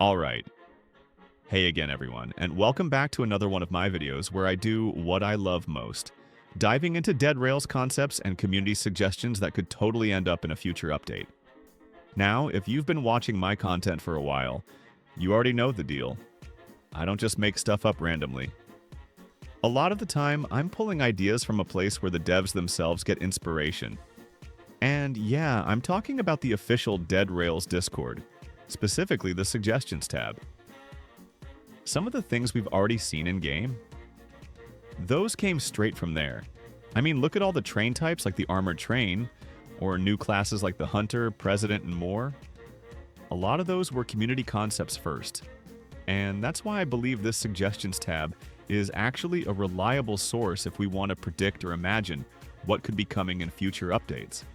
All right. Hey again, everyone, and welcome back to another one of my videos where I do what I love most, diving into dead Rails concepts and community suggestions that could totally end up in a future update. Now, if you've been watching my content for a while, you already know the deal. I don't just make stuff up randomly. A lot of the time, I'm pulling ideas from a place where the devs themselves get inspiration. And yeah, I'm talking about the official Dead Rails Discord, specifically the Suggestions tab. Some of the things we've already seen in-game, those came straight from there. I mean, look at all the train types like the Armored Train, or new classes like the Hunter, President, and more. A lot of those were community concepts first. And that's why I believe this Suggestions tab is actually a reliable source if we want to predict or imagine what could be coming in future updates.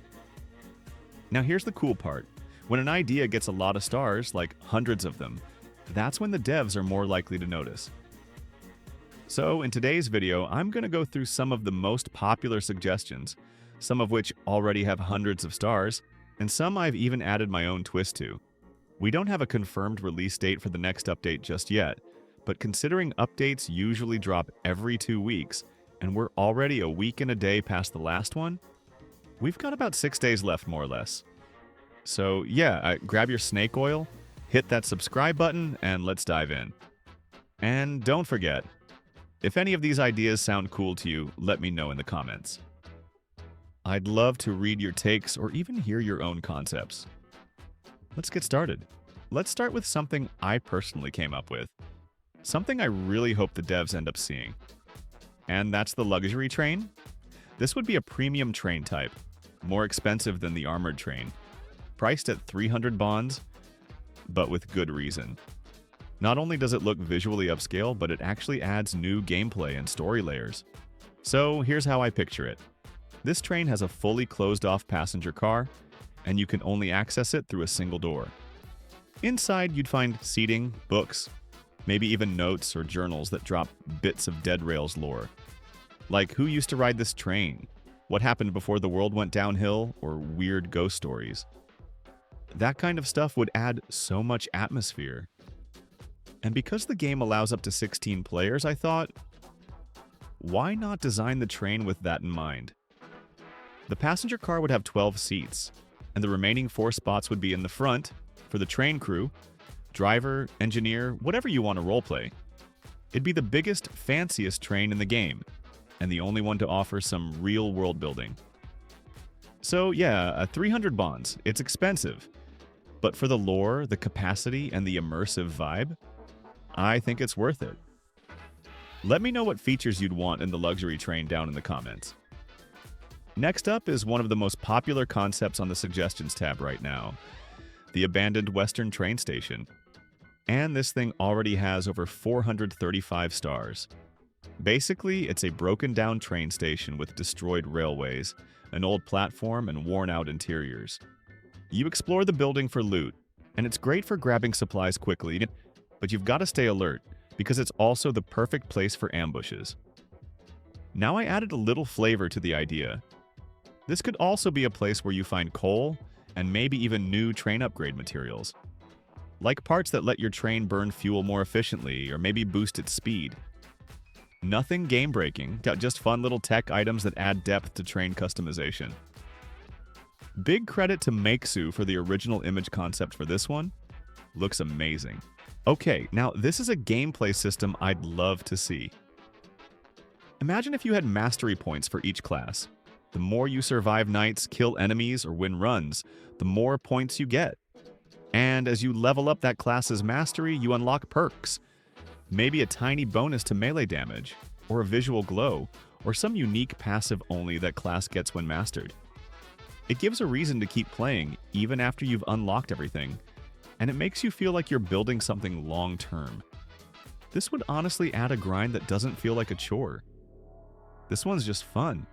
Now here's the cool part. When an idea gets a lot of stars, like hundreds of them, that's when the devs are more likely to notice. So in today's video, I'm going to go through some of the most popular suggestions, some of which already have hundreds of stars, and some I've even added my own twist to. We don't have a confirmed release date for the next update just yet, but considering updates usually drop every 2 weeks, and we're already a week and a day past the last one, we've got about 6 days left more or less. So yeah, grab your snake oil, hit that subscribe button, and let's dive in. And don't forget, if any of these ideas sound cool to you, let me know in the comments. I'd love to read your takes or even hear your own concepts. Let's get started. Let's start with something I personally came up with. Something I really hope the devs end up seeing. And that's the luxury train. This would be a premium train type, more expensive than the armored train, priced at 300 bonds, but with good reason. Not only does it look visually upscale, but it actually adds new gameplay and story layers. So here's how I picture it. This train has a fully closed-off passenger car, and you can only access it through a single door. Inside, you'd find seating, books, maybe even notes or journals that drop bits of Dead Rails lore. Like who used to ride this train, what happened before the world went downhill, or weird ghost stories. That kind of stuff would add so much atmosphere. And because the game allows up to 16 players, I thought, why not design the train with that in mind? The passenger car would have 12 seats, and the remaining 4 spots would be in the front for the train crew, driver, engineer, whatever you want to roleplay. It'd be the biggest, fanciest train in the game, and the only one to offer some real world building. So yeah, 300 bonds, it's expensive, but for the lore, the capacity, and the immersive vibe, I think it's worth it. Let me know what features you'd want in the luxury train down in the comments. Next up is one of the most popular concepts on the Suggestions tab right now, the abandoned Western train station. And this thing already has over 435 stars. Basically, it's a broken down train station with destroyed railways, an old platform, and worn out interiors. You explore the building for loot, and it's great for grabbing supplies quickly, but you've got to stay alert, because it's also the perfect place for ambushes. Now I added a little flavor to the idea. This could also be a place where you find coal, and maybe even new train upgrade materials. Like parts that let your train burn fuel more efficiently, or maybe boost its speed. Nothing game-breaking, just fun little tech items that add depth to train customization. Big credit to Makesue for the original image concept for this one. Looks amazing. Okay, now this is a gameplay system I'd love to see. Imagine if you had mastery points for each class. The more you survive nights, kill enemies, or win runs, the more points you get. And as you level up that class's mastery, you unlock perks. Maybe a tiny bonus to melee damage, or a visual glow, or some unique passive only that class gets when mastered. It gives a reason to keep playing even after you've unlocked everything, and it makes you feel like you're building something long-term. This would honestly add a grind that doesn't feel like a chore. This one's just fun.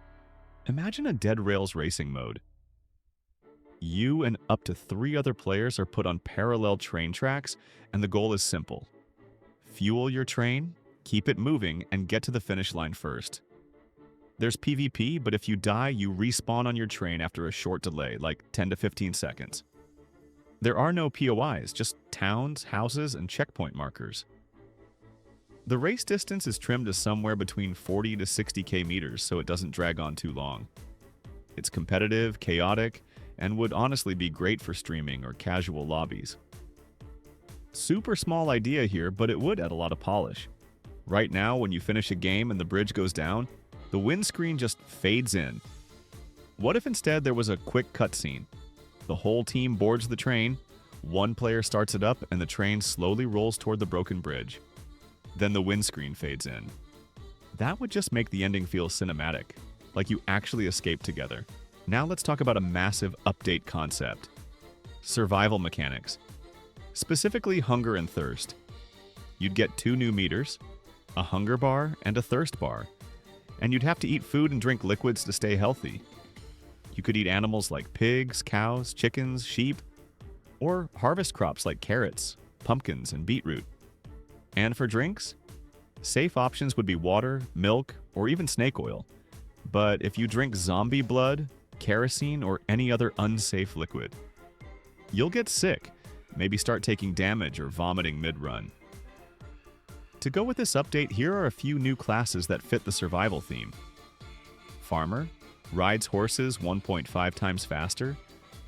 Imagine a Dead Rails racing mode. You and up to 3 other players are put on parallel train tracks, and the goal is simple. Fuel your train, keep it moving, and get to the finish line first. There's PvP, but if you die, you respawn on your train after a short delay, like 10 to 15 seconds. There are no POIs, just towns, houses, and checkpoint markers. The race distance is trimmed to somewhere between 40 to 60k meters so it doesn't drag on too long. It's competitive, chaotic, and would honestly be great for streaming or casual lobbies. Super small idea here, but it would add a lot of polish. Right now, when you finish a game and the bridge goes down, the windscreen just fades in. What if instead there was a quick cutscene? The whole team boards the train, one player starts it up, and the train slowly rolls toward the broken bridge. Then the windscreen fades in. That would just make the ending feel cinematic, like you actually escaped together. Now let's talk about a massive update concept. Survival mechanics. Specifically hunger and thirst. You'd get 2 new meters, a hunger bar and a thirst bar, and you'd have to eat food and drink liquids to stay healthy. You could eat animals like pigs, cows, chickens, sheep, or harvest crops like carrots, pumpkins, and beetroot. And for drinks, safe options would be water, milk, or even snake oil. But if you drink zombie blood, kerosene, or any other unsafe liquid, you'll get sick, maybe start taking damage or vomiting mid-run. To go with this update, here are a few new classes that fit the survival theme. Farmer rides horses 1.5 times faster.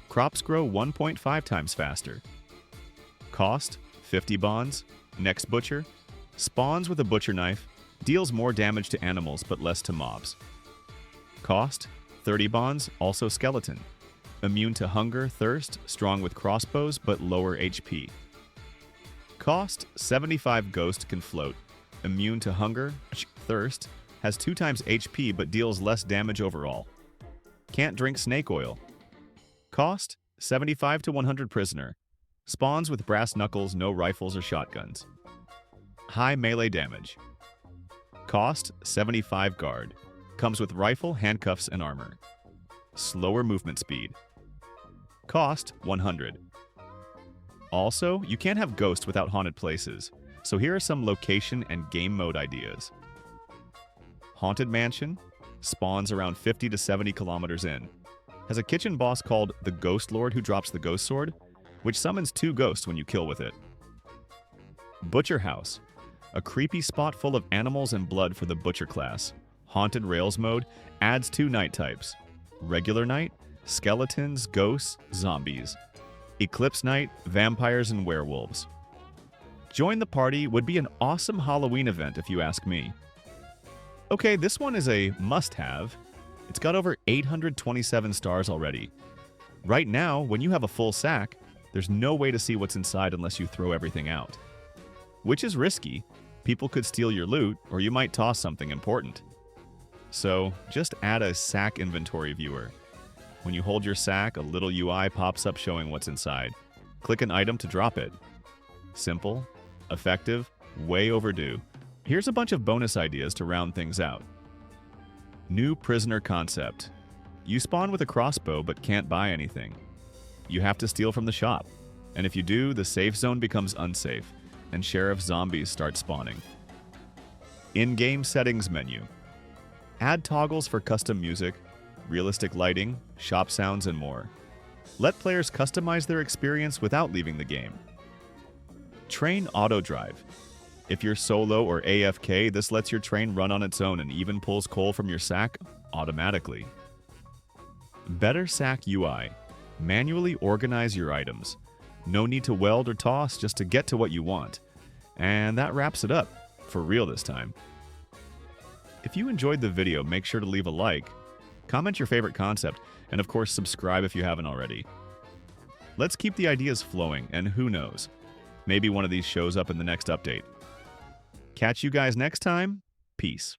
Crops grow 1.5 times faster. Cost 50 bonds. Next butcher spawns with a butcher knife, deals more damage to animals but less to mobs. Cost 30 bonds, also skeleton. Immune to hunger, thirst, strong with crossbows but lower HP. Cost 75 ghost can float. Immune to hunger, thirst, has 2 times HP but deals less damage overall. Can't drink snake oil. Cost 75 to 100 prisoner. Spawns with brass knuckles, no rifles or shotguns. High melee damage. Cost 75 guard. Comes with rifle, handcuffs, and armor. Slower movement speed. Cost 100. Also, you can't have ghosts without haunted places, so here are some location and game mode ideas. Haunted Mansion spawns around 50 to 70 kilometers in. Has a kitchen boss called the Ghost Lord who drops the ghost sword, which summons 2 ghosts when you kill with it. Butcher House, a creepy spot full of animals and blood for the Butcher class. Haunted Rails mode adds 2 night types. Regular night, skeletons, ghosts, zombies. Eclipse night, vampires and werewolves. Join the Party would be an awesome Halloween event if you ask me. Okay, this one is a must-have. It's got over 827 stars already. Right now, when you have a full sack, there's no way to see what's inside unless you throw everything out. Which is risky. People could steal your loot, or you might toss something important. So, just add a sack inventory viewer. When you hold your sack, a little UI pops up showing what's inside. Click an item to drop it. Simple, effective, way overdue. Here's a bunch of bonus ideas to round things out. New prisoner concept. You spawn with a crossbow but can't buy anything. You have to steal from the shop. And if you do, the safe zone becomes unsafe, and sheriff zombies start spawning. In-game settings menu. Add toggles for custom music, realistic lighting, shop sounds, and more. Let players customize their experience without leaving the game. Train auto drive. If you're solo or AFK, this lets your train run on its own and even pulls coal from your sack automatically. Better sack UI. Manually organize your items. No need to weld or toss just to get to what you want. And that wraps it up, for real this time. If you enjoyed the video, make sure to leave a like, comment your favorite concept, and of course subscribe if you haven't already. Let's keep the ideas flowing, and who knows, maybe one of these shows up in the next update. Catch you guys next time. Peace.